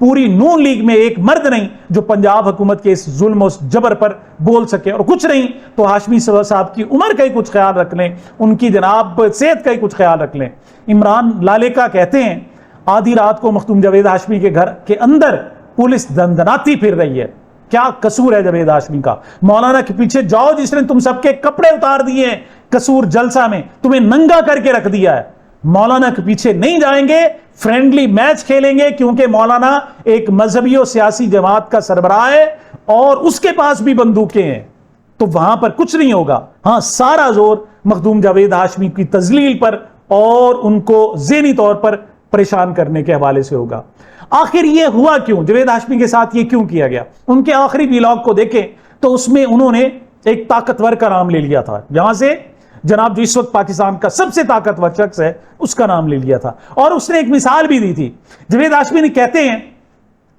پوری نون لیگ میں ایک مرد نہیں جو پنجاب حکومت کے اس ظلم و جبر پر بول سکے، اور کچھ نہیں تو ہاشمی صاحب کی عمر کا ہی کچھ خیال رکھ لیں، ان کی جناب صحت کا ہی کچھ خیال رکھ لیں۔ عمران لالے کا کہتے ہیں آدھی رات کو مختوم جاوید ہاشمی کے گھر کے اندر پولیس دندناتی پھر رہی ہے۔ کیا قصور ہے جاوید ہاشمی کا؟ مولانا کے پیچھے جاؤ جس نے تم سب کے کپڑے اتار دیے ہیں قصور جلسہ میں، تمہیں ننگا کر کے رکھ دیا ہے۔ مولانا کے پیچھے نہیں جائیں گے، فرینڈلی میچ کھیلیں گے، کیونکہ مولانا ایک مذہبی اور سیاسی جماعت کا سربراہ ہے اور اس کے پاس بھی بندوقیں ہیں، تو وہاں پر کچھ نہیں ہوگا۔ ہاں، سارا زور مخدوم جاوید ہاشمی کی تذلیل پر اور ان کو ذہنی طور پر پریشان کرنے کے حوالے سے ہوگا۔ آخر یہ ہوا کیوں؟ جاوید ہاشمی کے ساتھ یہ کیوں کیا گیا؟ ان کے آخری ویلاگ کو دیکھیں تو اس میں انہوں نے ایک طاقتور کا نام لے لیا تھا، یہاں سے جناب جو اس وقت پاکستان کا سب سے طاقتور شخص ہے اس کا نام لے لیا تھا، اور اس نے ایک مثال بھی دی تھی۔ جاوید ہاشمی نے کہتے ہیں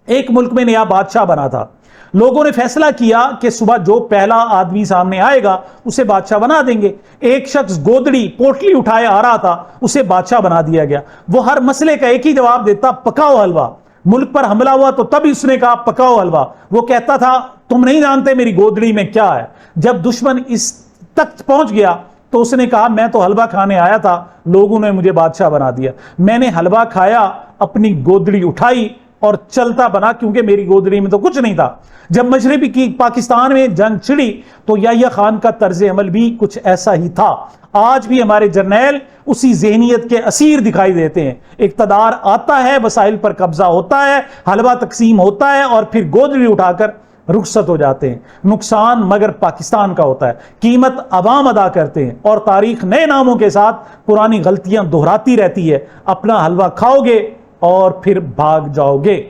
ایک ملک میں نیا بادشاہ بنا تھا، لوگوں نے فیصلہ کیا کہ صبح جو پہلا آدمی سامنے آئے گا اسے بادشاہ بنا دیں گے۔ ایک شخص گودڑی پوٹلی اٹھائے آ رہا تھا، اسے بادشاہ بنا دیا گیا۔ وہ ہر مسئلے کا ایک ہی جواب دیتا، پکاؤ حلوہ۔ ملک پر حملہ ہوا تو تب اس نے کہا پکاؤ حلوہ۔ وہ کہتا تھا تم نہیں جانتے میری گودڑی میں کیا ہے۔ جب دشمن اس تک پہنچ گیا تو اس نے کہا میں تو حلوہ کھانے آیا تھا، لوگوں نے مجھے بادشاہ بنا دیا۔ میں نے حلوہ کھایا، اپنی گودڑی اٹھائی اور چلتا بنا، کیونکہ میری گودڑی میں تو کچھ نہیں تھا۔ جب مشرقی کی پاکستان میں جنگ چھڑی تو یحییٰ خان کا طرز عمل بھی کچھ ایسا ہی تھا۔ آج بھی ہمارے جرنیل اسی ذہنیت کے اسیر دکھائی دیتے ہیں۔ اقتدار آتا ہے، وسائل پر قبضہ ہوتا ہے، حلوہ تقسیم ہوتا ہے اور پھر گودڑی اٹھا کر رخصت ہو جاتے ہیں۔ نقصان مگر پاکستان کا ہوتا ہے، قیمت عوام ادا کرتے ہیں، اور تاریخ نئے ناموں کے ساتھ پرانی غلطیاں دہراتی رہتی ہے۔ اپنا حلوہ کھاؤ گے اور پھر بھاگ جاؤ گے۔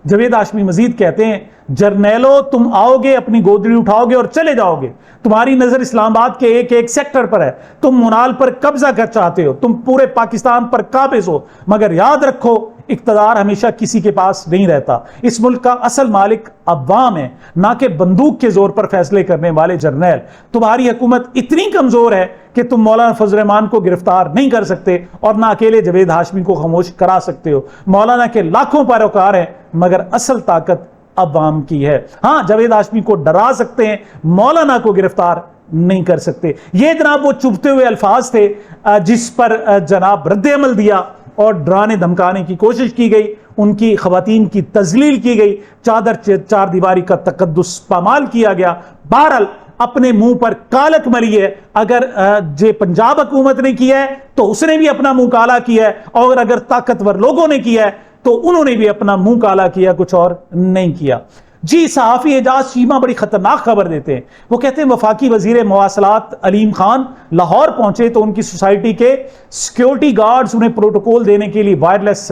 جاوید ہاشمی مزید کہتے ہیں جرنیلو تم آؤ گے، اپنی گودڑی اٹھاؤ گے اور چلے جاؤ گے۔ تمہاری نظر اسلام آباد کے ایک ایک سیکٹر پر ہے، تم منال پر قبضہ کر چاہتے ہو، تم پورے پاکستان پر قابض ہو، مگر یاد رکھو اقتدار ہمیشہ کسی کے پاس نہیں رہتا۔ اس ملک کا اصل مالک عوام ہے، نہ کہ بندوق کے زور پر فیصلے کرنے والے جرنیل۔ تمہاری حکومت اتنی کمزور ہے کہ تم مولانا فضل الرحمان کو گرفتار نہیں کر سکتے اور نہ اکیلے جاوید ہاشمی کو خاموش کرا سکتے ہو۔ مولانا کے لاکھوں پیروکار ہیں مگر اصل طاقت عوام کی ہے۔ ہاں، جاوید ہاشمی کو ڈرا سکتے ہیں، مولانا کو گرفتار نہیں کر سکتے۔ یہ جناب وہ چبھتے ہوئے الفاظ تھے جس پر جناب رد عمل دیا اور ڈرانے دھمکانے کی کوشش کی گئی، ان کی خواتین کی تذلیل کی گئی، چار دیواری کا تقدس پامال کیا گیا۔ بہرحال اپنے منہ پر کالک ملی ہے۔ اگر پنجاب حکومت نے کیا ہے تو اس نے بھی اپنا منہ کالا کیا ہے، اور اگر طاقتور لوگوں نے کیا ہے تو انہوں نے بھی اپنا منہ کالا کیا، کچھ اور نہیں کیا۔ جی، صحافی اعجاز چیمہ بڑی خطرناک خبر دیتے ہیں۔ وہ کہتے ہیں وفاقی وزیر مواصلات علیم خان لاہور پہنچے تو ان کی سوسائٹی کے سیکیورٹی گارڈز انہیں پروٹوکول دینے کے لیے وائرلیس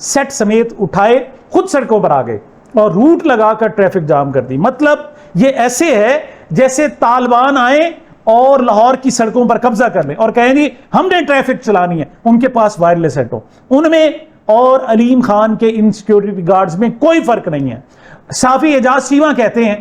سیٹ سمیت اٹھائے خود سڑکوں پر آ گئے اور روٹ لگا کر ٹریفک جام کر دی۔ مطلب یہ ایسے ہے جیسے طالبان آئیں اور لاہور کی سڑکوں پر قبضہ کر لیں اور کہیں گے ہم نے ٹریفک چلانی ہے، ان کے پاس وائرلیس سیٹ ہو۔ ان میں اور علیم خان کے ان سیکیورٹی گارڈز میں کوئی فرق نہیں ہے۔ صحافی اعجاز چیمہ کہتے ہیں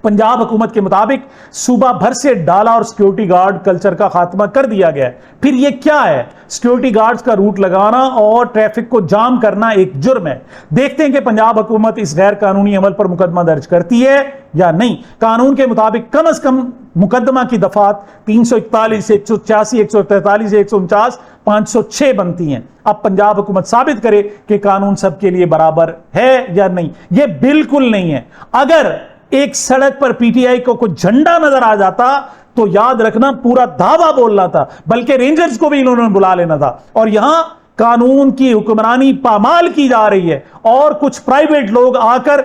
پنجاب حکومت کے مطابق صوبہ بھر سے ڈالا اور سیکیورٹی گارڈ کلچر کا خاتمہ کر دیا گیا ہے۔ پھر یہ کیا ہے؟ سیکیورٹی گارڈز کا روٹ لگانا اور ٹریفک کو جام کرنا ایک جرم ہے۔ دیکھتے ہیں کہ پنجاب حکومت اس غیر قانونی عمل پر مقدمہ درج کرتی ہے یا نہیں۔ قانون کے مطابق کم از کم مقدمہ کی دفعات 341، 186، 143، 149، 506 بنتی ہیں۔ اب پنجاب حکومت ثابت کرے کہ قانون سب کے لیے برابر ہے یا نہیں۔ یہ بالکل نہیں ہے۔ اگر ایک سڑک پر پی ٹی آئی کو کوئی جھنڈا نظر آ جاتا تو یاد رکھنا پورا دھاوا بولنا تھا، بلکہ رینجرز کو بھی انہوں نے بلا لینا تھا۔ اور یہاں قانون کی حکمرانی پامال کی جا رہی ہے اور کچھ پرائیویٹ لوگ آ کر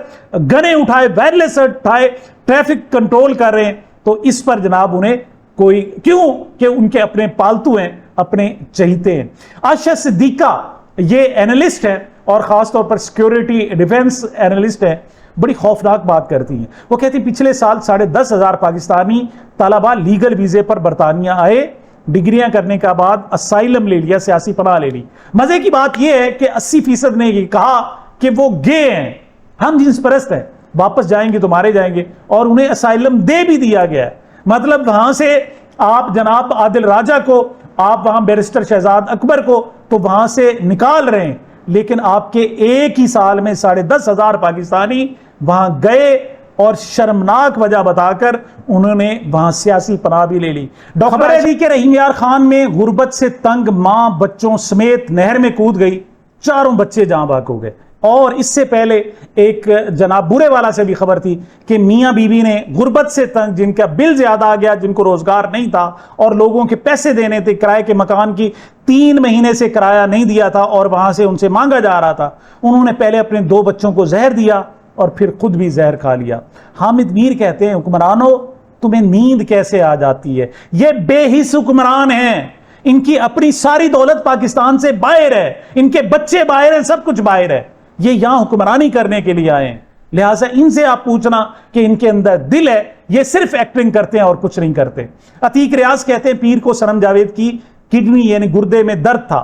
گنے اٹھائے، وائرلیس اٹھائے، ٹریفک کنٹرول کر رہے ہیں۔ تو اس پر جناب انہیں کوئی کیوں کہ ان کے اپنے پالتو ہیں، اپنے چہیتے ہیں۔ عائشہ صدیقہ یہ اینالسٹ ہے اور خاص طور پر سیکیورٹی ڈیفنس اینالسٹ ہے، بڑی خوفناک بات کرتی ہیں۔ وہ کہتی ہیں پچھلے سال 10,500 پاکستانی طلبہ لیگل ویزے پر برطانیہ آئے، ڈگریاں کرنے کے بعد اسائلم لے لیا، سیاسی پناہ لے لی۔ مزے کی بات یہ ہے کہ 80% نے یہ کہا کہ وہ گے ہیں، ہم جنس پرست ہیں، واپس جائیں گے تو مارے جائیں گے، اور انہیں اسائلم دے بھی دیا گیا ہے۔ مطلب وہاں سے آپ جناب عادل راجہ کو، آپ وہاں بیرسٹر شہزاد اکبر کو تو وہاں سے نکال رہے ہیں، لیکن آپ کے ایک ہی سال میں 10,500 پاکستانی وہاں گئے اور شرمناک وجہ بتا کر انہوں نے وہاں سیاسی پناہ بھی لے لی۔ خبر ہے کہ رحیم یار خان میں غربت سے تنگ ماں بچوں سمیت نہر میں کود گئی، 4 بچے جاں بحق ہو گئے۔ اور اس سے پہلے ایک جناب بورے والا سے بھی خبر تھی کہ میاں بیوی نے غربت سے تنگ، جن کا بل زیادہ آ گیا، جن کو روزگار نہیں تھا اور لوگوں کے پیسے دینے تھے کرائے کے مکان کی، 3 مہینے سے کرایہ نہیں دیا تھا اور وہاں سے ان سے مانگا جا رہا تھا، انہوں نے پہلے اپنے 2 بچوں کو زہر دیا اور پھر خود بھی زہر کھا لیا۔ حامد میر کہتے ہیں حکمرانوں تمہیں نیند کیسے آ جاتی ہے؟ یہ بے حس حکمران ہیں، ان کی اپنی ساری دولت پاکستان سے باہر ہے، ان کے بچے باہر ہیں، سب کچھ باہر ہے، یہ یہاں حکمرانی کرنے کے لیے آئے ہیں۔ لہٰذا ان سے آپ پوچھنا کہ ان کے اندر دل ہے، یہ صرف ایکٹنگ کرتے ہیں اور کچھ نہیں کرتے۔ عتیق ریاض کہتے ہیں پیر کو صنم جاوید کی کڈنی یعنی گردے میں درد تھا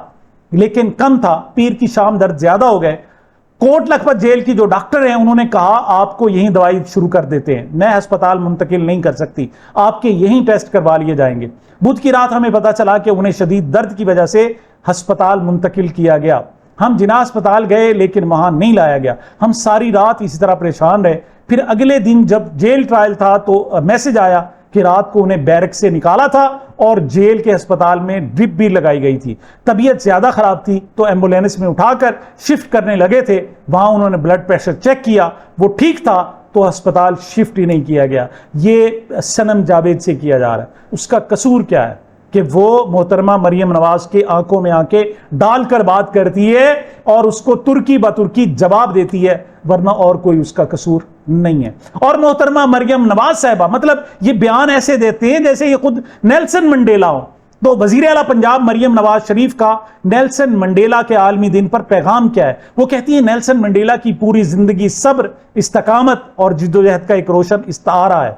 لیکن کم تھا، پیر کی شام درد زیادہ ہو گئے۔ کوٹ لکھپت جیل کی جو ڈاکٹر ہیں انہوں نے کہا آپ کو یہیں دوائی شروع کر دیتے ہیں، میں ہسپتال منتقل نہیں کر سکتی، آپ کے یہیں ٹیسٹ کروا لیے جائیں گے۔ بدھ کی رات ہمیں پتا چلا کہ انہیں شدید درد کی وجہ سے ہسپتال منتقل کیا گیا، ہم جناح ہسپتال گئے لیکن وہاں نہیں لایا گیا، ہم ساری رات اسی طرح پریشان رہے۔ پھر اگلے دن جب جیل ٹرائل تھا تو میسج آیا کہ رات کو انہیں بیرک سے نکالا تھا اور جیل کے ہسپتال میں ڈرپ بھی لگائی گئی تھی، طبیعت زیادہ خراب تھی تو ایمبولینس میں اٹھا کر شفٹ کرنے لگے تھے، وہاں انہوں نے بلڈ پریشر چیک کیا، وہ ٹھیک تھا تو ہسپتال شفٹ ہی نہیں کیا گیا۔ یہ صنم جاوید سے کیا جا رہا ہے، اس کا قصور کیا ہے کہ وہ محترمہ مریم نواز کے آنکھوں میں آنکھیں ڈال کر بات کرتی ہے اور اس کو ترکی بترکی جواب دیتی ہے، ورنہ اور کوئی اس کا قصور نہیں ہے۔ اور محترمہ مریم نواز صاحبہ مطلب یہ بیان ایسے دیتے ہیں جیسے یہ خود نیلسن منڈیلا ہو۔ تو وزیر اعلیٰ پنجاب مریم نواز شریف کا نیلسن منڈیلا کے عالمی دن پر پیغام کیا ہے؟ وہ کہتی ہیں نیلسن منڈیلا کی پوری زندگی صبر، استقامت اور جدوجہد کا ایک روشن استعارہ ہے۔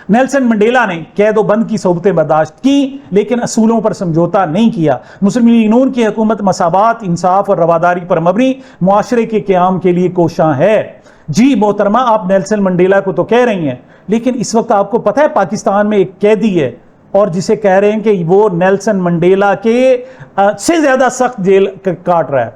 نیلسن منڈیلا نے قید و بند کی صحبتیں برداشت کی لیکن اصولوں پر سمجھوتا نہیں کیا۔ مسلم لیگ نون کی حکومت مساوات، انصاف اور رواداری پر مبنی معاشرے کے قیام کے لیے کوشاں ہے۔ جی محترمہ آپ نیلسن منڈیلا کو تو کہہ رہی ہیں لیکن اس وقت آپ کو پتہ ہے پاکستان میں ایک قیدی ہے اور جسے کہہ رہے ہیں کہ وہ نیلسن منڈیلا کے سے زیادہ سخت جیل کاٹ رہا ہے،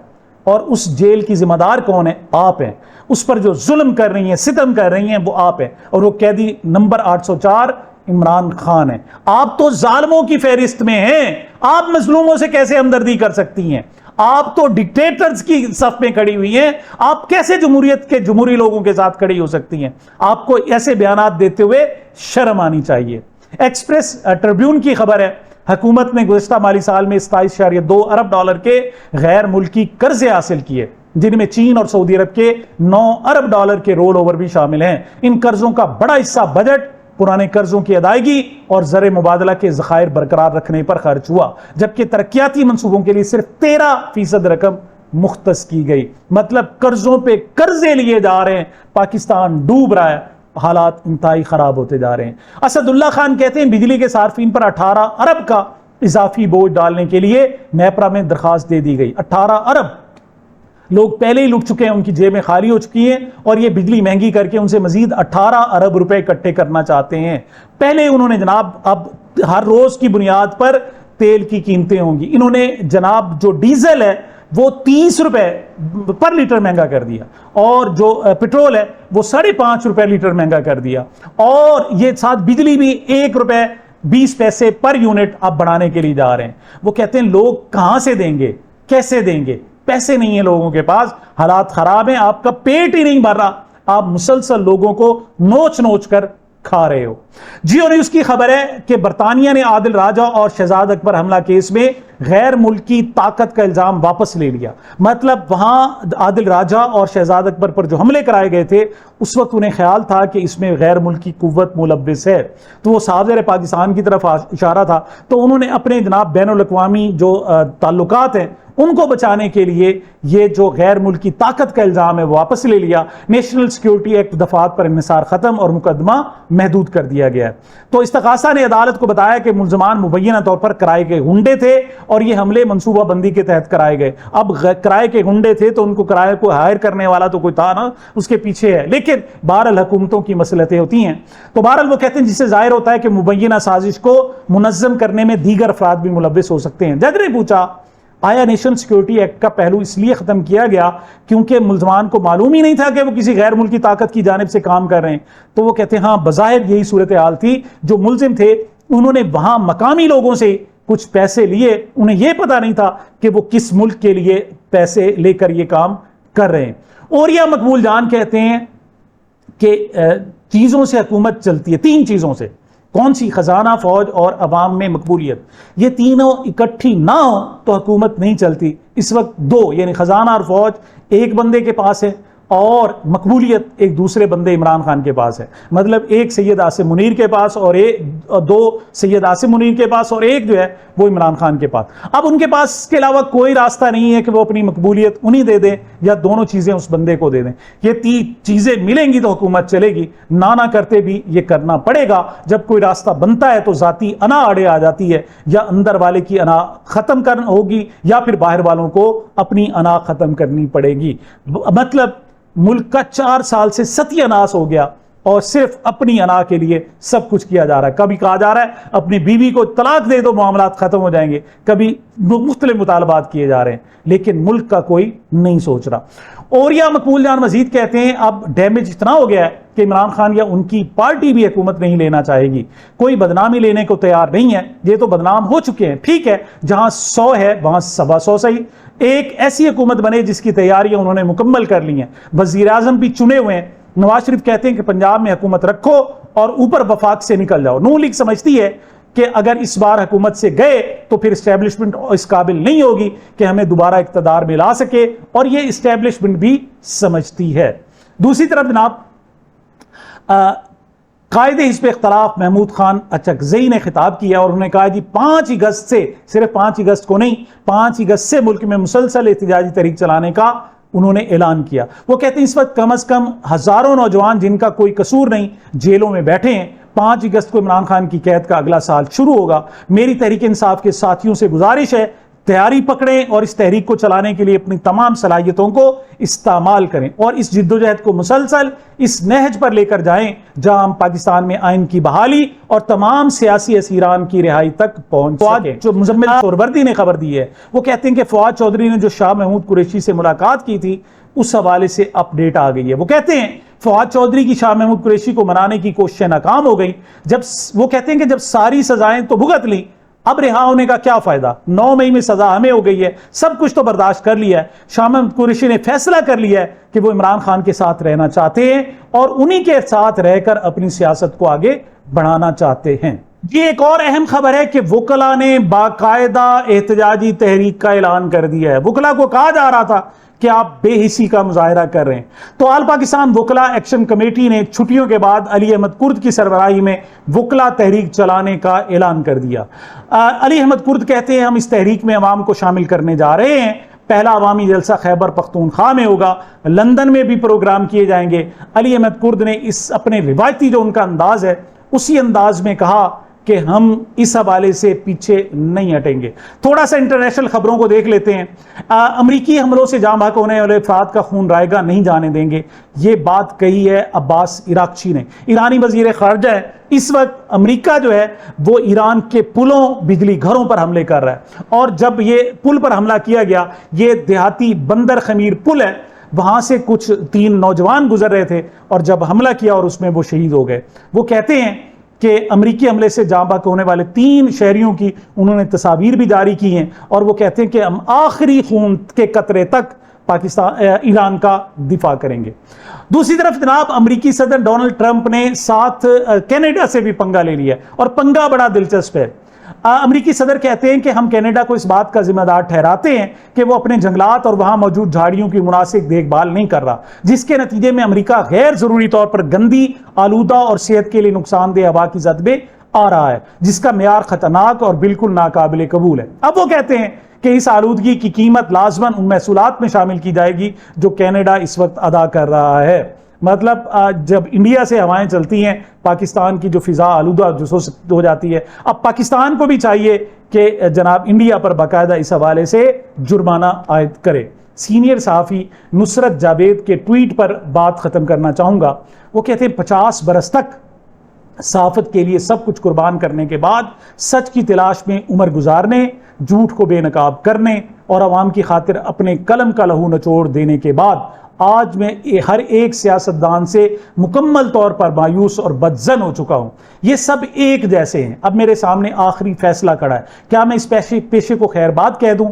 اور اس جیل کی ذمہ دار کون ہے؟ آپ ہیں۔ اس پر جو ظلم کر رہی ہیں، ستم کر رہی ہیں، وہ آپ ہیں، اور وہ قیدی نمبر 804 عمران خان ہے۔ آپ تو ظالموں کی فہرست میں ہیں، آپ مظلوموں سے کیسے ہمدردی کر سکتی ہیں؟ آپ تو ڈکٹیٹرز کی صف میں کھڑی ہوئی ہیں، آپ کیسے جمہوریت کے جمہوری لوگوں کے ساتھ کھڑی ہو سکتی ہیں؟ آپ کو ایسے بیانات دیتے ہوئے شرم آنی چاہیے۔ ایکسپریس ٹریبیون کی خبر ہے حکومت نے گزشتہ مالی سال میں 27.2 ارب ڈالر کے غیر ملکی قرضے حاصل کیے، جن میں چین اور سعودی عرب کے 9 ارب ڈالر کے رول اوور بھی شامل ہیں۔ ان قرضوں کا بڑا حصہ بجٹ، پرانے قرضوں کی ادائیگی اور زر مبادلہ کے ذخائر برقرار رکھنے پر خرچ ہوا، جبکہ ترقیاتی منصوبوں کے لیے صرف 13% رقم مختص کی گئی۔ مطلب قرضوں پہ قرضے لیے جا رہے ہیں، پاکستان ڈوب رہا ہے، حالات انتہائی خراب ہوتے جا رہے ہیں۔ اسد اللہ خان کہتے ہیں بجلی کے صارفین پر 18 ارب کا اضافی بوجھ ڈالنے کے لیے نیپرا میں درخواست دے دی گئی۔ 18 ارب لوگ پہلے ہی لٹ چکے ہیں، ان کی جیبیں خالی ہو چکی ہیں اور یہ بجلی مہنگی کر کے ان سے مزید 18 ارب روپے اکٹھے کرنا چاہتے ہیں۔ پہلے انہوں نے جناب اب ہر روز کی بنیاد پر تیل کی قیمتیں ہوں گی، انہوں نے جناب جو ڈیزل ہے وہ 30 روپے پر لیٹر مہنگا کر دیا، اور جو پیٹرول ہے وہ 5.5 روپے لیٹر مہنگا کر دیا، اور یہ ساتھ بجلی بھی 1 روپے 20 پیسے پر یونٹ اب بڑھانے کے لیے جا رہے ہیں۔ وہ کہتے ہیں لوگ کہاں سے دیں گے، کیسے دیں گے؟ پیسے نہیں ہیں لوگوں کے پاس، حالات خراب ہیں، آپ کا پیٹ ہی نہیں بھر رہا، آپ مسلسل لوگوں کو نوچ نوچ کر کھا رہے ہو۔ جیو نیوز کی خبر ہے کہ برطانیہ نے عادل راجہ اور شہزاد اکبر حملہ کیس میں غیر ملکی طاقت کا الزام واپس لے لیا۔ مطلب وہاں عادل راجہ اور شہزاد اکبر پر جو حملے کرائے گئے تھے اس وقت انہیں خیال تھا کہ اس میں غیر ملکی قوت ملوث ہے، تو وہ صادر پاکستان کی طرف اشارہ تھا، تو انہوں نے اپنے جناب بین الاقوامی جو تعلقات ہیں ان کو بچانے کے لیے یہ جو غیر ملکی طاقت کا الزام ہے وہ واپس لے لیا۔ نیشنل سیکیورٹی ایکٹ دفعات پر انحصار ختم اور مقدمہ محدود کر دیا گیا ہے۔ تو استغاثہ نے عدالت کو بتایا کہ ملزمان مبینہ طور پر کرائے کے غنڈے تھے اور یہ حملے منصوبہ بندی کے تحت کرائے گئے۔ اب کرائے کے غنڈے تھے تو ان کو کرائے کو ہائر کرنے والا تو کوئی تھا نا، اس کے پیچھے ہے، لیکن بہرحال حکومتوں کی مصلحتیں ہوتی ہیں۔ تو بہرحال وہ کہتے ہیں جس سے ظاہر ہوتا ہے کہ مبینہ سازش کو منظم کرنے میں دیگر افراد بھی ملوث ہو سکتے ہیں۔ جج نے پوچھا آیا نیشنل سیکیورٹی ایکٹ کا پہلو اس لیے ختم کیا گیا کیونکہ ملزمان کو معلوم ہی نہیں تھا کہ وہ کسی غیر ملکی طاقت کی جانب سے کام کر رہے ہیں. تو وہ کہتے ہیں ہاں بظاہر یہی صورتحال تھی. جو ملزم تھے انہوں نے وہاں مقامی لوگوں سے کچھ پیسے لیے, انہیں یہ پتا نہیں تھا کہ وہ کس ملک کے لیے پیسے لے کر یہ کام کر رہے ہیں. اوریا مقبول جان کہتے ہیں کہ چیزوں سے حکومت چلتی ہے, 3 چیزوں سے. کون سی؟ خزانہ, فوج اور عوام میں مقبولیت. یہ تینوں اکٹھی نہ ہو تو حکومت نہیں چلتی. اس وقت 2 یعنی خزانہ اور فوج ایک بندے کے پاس ہے اور مقبولیت ایک دوسرے بندے عمران خان کے پاس ہے. مطلب ایک سید عاصم منیر کے پاس اور 2 سید عاصم منیر کے پاس اور ایک جو ہے وہ عمران خان کے پاس. اب ان کے پاس اس کے علاوہ کوئی راستہ نہیں ہے کہ وہ اپنی مقبولیت انہیں دے دیں یا دونوں چیزیں اس بندے کو دے دیں. یہ 3 چیزیں ملیں گی تو حکومت چلے گی. نہ کرتے بھی یہ کرنا پڑے گا. جب کوئی راستہ بنتا ہے تو ذاتی انا آڑے آ جاتی ہے, یا اندر والے کی انا ختم کرنا ہوگی یا پھر باہر والوں کو اپنی انا ختم کرنی پڑے گی. مطلب ملک کا 4 سال سے ستیہ ناس ہو گیا اور صرف اپنی انا کے لیے سب کچھ کیا جا رہا ہے. کبھی کہا جا رہا ہے اپنی بیوی کو طلاق دے دو معاملات ختم ہو جائیں گے, کبھی مختلف مطالبات کیے جا رہے ہیں, لیکن ملک کا کوئی نہیں سوچ رہا. اوریا مقبول جان مزید کہتے ہیں اب ڈیمیج اتنا ہو گیا ہے کہ عمران خان یا ان کی پارٹی بھی حکومت نہیں لینا چاہے گی. کوئی بدنامی لینے کو تیار نہیں ہے. یہ تو بدنام ہو چکے ہیں, ٹھیک ہے, جہاں 100 ہے وہاں 125 صحیح. ایک ایسی حکومت بنے جس کی تیاریاں انہوں نے مکمل کر لی ہیں. وزیر اعظم بھی چنے ہوئے ہیں. نواز شریف کہتے ہیں کہ پنجاب میں حکومت رکھو اور اوپر وفاق سے نکل جاؤ. نون لیگ سمجھتی ہے کہ اگر اس بار حکومت سے گئے تو پھر اسٹیبلشمنٹ اس قابل نہیں ہوگی کہ ہمیں دوبارہ اقتدار میں لا سکے, اور یہ اسٹیبلشمنٹ بھی سمجھتی ہے. دوسری طرف جناب قائد حزب اختلاف محمود خان اچکزئی نے خطاب کیا اور انہوں نے کہا جی 5 اگست سے, صرف 5 اگست کو نہیں, 5 اگست سے ملک میں مسلسل احتجاجی تحریک چلانے کا انہوں نے اعلان کیا. وہ کہتے ہیں اس وقت کم از کم ہزاروں نوجوان جن کا کوئی قصور نہیں جیلوں میں بیٹھے ہیں. 5 اگست کو عمران خان کی قید کا اگلا سال شروع ہوگا. میری تحریک انصاف کے ساتھیوں سے گزارش ہے تیاری پکڑیں اور اس تحریک کو چلانے کے لیے اپنی تمام صلاحیتوں کو استعمال کریں اور اس جدوجہد کو مسلسل اس نہج پر لے کر جائیں جہاں ہم پاکستان میں آئین کی بحالی اور تمام سیاسی اسیران کی رہائی تک پہنچ سکیں. جو مزمل سہروردی نے خبر دی ہے وہ کہتے ہیں کہ فواد چودھری نے جو شاہ محمود قریشی سے ملاقات کی تھی اس حوالے سے اپڈیٹ آ گئی ہے. وہ کہتے ہیں فواد چودھری کی شاہ محمود قریشی کو منانے کی کوششیں ناکام ہو گئی. وہ کہتے ہیں کہ جب ساری سزائیں تو بھگت لیں, اب رہا ہونے کا کیا فائدہ. 9 مئی میں سزا ہمیں ہو گئی ہے, سب کچھ تو برداشت کر لیا ہے. شاہ محمود قریشی نے فیصلہ کر لیا ہے کہ وہ عمران خان کے ساتھ رہنا چاہتے ہیں اور انہی کے ساتھ رہ کر اپنی سیاست کو آگے بڑھانا چاہتے ہیں. یہ ایک اور اہم خبر ہے کہ وکلاء نے باقاعدہ احتجاجی تحریک کا اعلان کر دیا ہے. وکلاء کو کہا جا رہا تھا کہ آپ بے حسی کا مظاہرہ کر رہے ہیں, تو آل پاکستان وکلاء ایکشن کمیٹی نے چھٹیوں کے بعد علی احمد کرد کی سربراہی میں وکلاء تحریک چلانے کا اعلان کر دیا. علی احمد کرد کہتے ہیں ہم اس تحریک میں عوام کو شامل کرنے جا رہے ہیں. پہلا عوامی جلسہ خیبر پختونخوا میں ہوگا, لندن میں بھی پروگرام کیے جائیں گے. علی احمد کرد نے اس اپنے روایتی جو ان کا انداز ہے اسی انداز میں کہا کہ ہم اس حوالے سے پیچھے نہیں ہٹیں گے. تھوڑا سا انٹرنیشنل خبروں کو دیکھ لیتے ہیں. امریکی حملوں سے جاں بحق ہونے والے افراد کا خون رائیگاں نہیں جانے دیں گے, یہ بات کہی ہے عباس عراقچی نے. ایرانی وزیر خارجہ ہے. اس وقت امریکہ جو ہے وہ ایران کے پلوں بجلی گھروں پر حملے کر رہا ہے, اور جب یہ پل پر حملہ کیا گیا, یہ دیہاتی بندر خمیر پل ہے, وہاں سے کچھ 3 نوجوان گزر رہے تھے اور جب حملہ کیا اور اس میں وہ شہید ہو گئے. وہ کہتے ہیں کہ امریکی حملے سے جاں بحق ہونے والے 3 شہریوں کی انہوں نے تصاویر بھی جاری کی ہیں, اور وہ کہتے ہیں کہ ہم آخری خون کے قطرے تک ایران کا دفاع کریں گے. دوسری طرف جناب امریکی صدر ڈونلڈ ٹرمپ نے ساتھ کینیڈا سے بھی پنگا لے لیا ہے, اور پنگا بڑا دلچسپ ہے. امریکی صدر کہتے ہیں کہ ہم کینیڈا کو اس بات کا ذمہ دار ٹھہراتے ہیں کہ وہ اپنے جنگلات اور وہاں موجود جھاڑیوں کی مناسب دیکھ بھال نہیں کر رہا, جس کے نتیجے میں امریکہ غیر ضروری طور پر گندی, آلودہ اور صحت کے لیے نقصان دہ ہوا کی زد میں آ رہا ہے, جس کا معیار خطرناک اور بالکل ناقابل قبول ہے. اب وہ کہتے ہیں کہ اس آلودگی کی قیمت لازماً ان محصولات میں شامل کی جائے گی جو کینیڈا اس وقت ادا کر رہا ہے. مطلب جب انڈیا سے ہوائیں چلتی ہیں پاکستان کی جو فضا آلودہ ہو جاتی ہے, اب پاکستان کو بھی چاہیے کہ جناب انڈیا پر باقاعدہ اس حوالے سے جرمانہ عائد کرے. سینئر صحافی نصرت جاوید کے ٹویٹ پر بات ختم کرنا چاہوں گا. وہ کہتے ہیں 50 برس تک صحافت کے لیے سب کچھ قربان کرنے کے بعد سچ کی تلاش میں عمر گزارنے، جھوٹ کو بے نقاب کرنے اور عوام کی خاطر اپنے قلم کا لہو نچوڑ دینے کے بعد آج میں ہر ایک سیاستدان سے مکمل طور پر مایوس اور بدظن ہو چکا ہوں۔ یہ سب ایک جیسے ہیں۔ اب میرے سامنے آخری فیصلہ کھڑا ہے، کیا میں اس پیشے کو خیر باد کہہ دوں،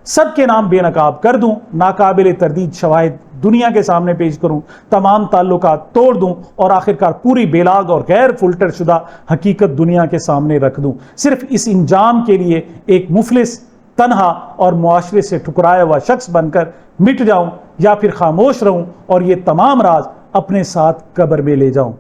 سب کے نام بے نقاب کر دوں، ناقابل تردید شواہد دنیا کے سامنے پیش کروں، تمام تعلقات توڑ دوں اور آخرکار پوری بیلاگ اور غیر فلٹر شدہ حقیقت دنیا کے سامنے رکھ دوں، صرف اس انجام کے لیے ایک مفلس، تنہا اور معاشرے سے ٹھکرایا ہوا شخص بن کر مٹ جاؤں، یا پھر خاموش رہوں اور یہ تمام راز اپنے ساتھ قبر میں لے جاؤں۔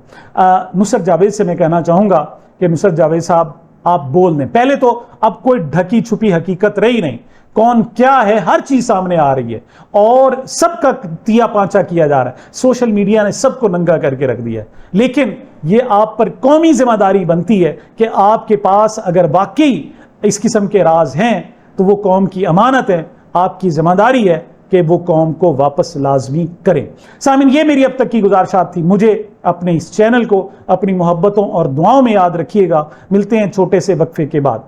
نصرت جاوید سے میں کہنا چاہوں گا کہ نصرت جاوید صاحب آپ بول دیں۔ پہلے تو اب کوئی ڈھکی چھپی حقیقت رہی نہیں، کون کیا ہے ہر چیز سامنے آ رہی ہے اور سب کا تیا پانچا کیا جا رہا ہے، سوشل میڈیا نے سب کو ننگا کر کے رکھ دیا ہے۔ لیکن یہ آپ پر قومی ذمہ داری بنتی ہے کہ آپ کے پاس اگر واقعی اس قسم کے راز ہیں تو وہ قوم کی امانت ہے، آپ کی ذمہ داری ہے کہ وہ قوم کو واپس لازمی کریں۔ سامعین، یہ میری اب تک کی گزارشات تھی۔ مجھے اپنے اس چینل کو اپنی محبتوں اور دعاؤں میں یاد رکھیے گا۔ ملتے ہیں چھوٹے سے وقفے کے بعد۔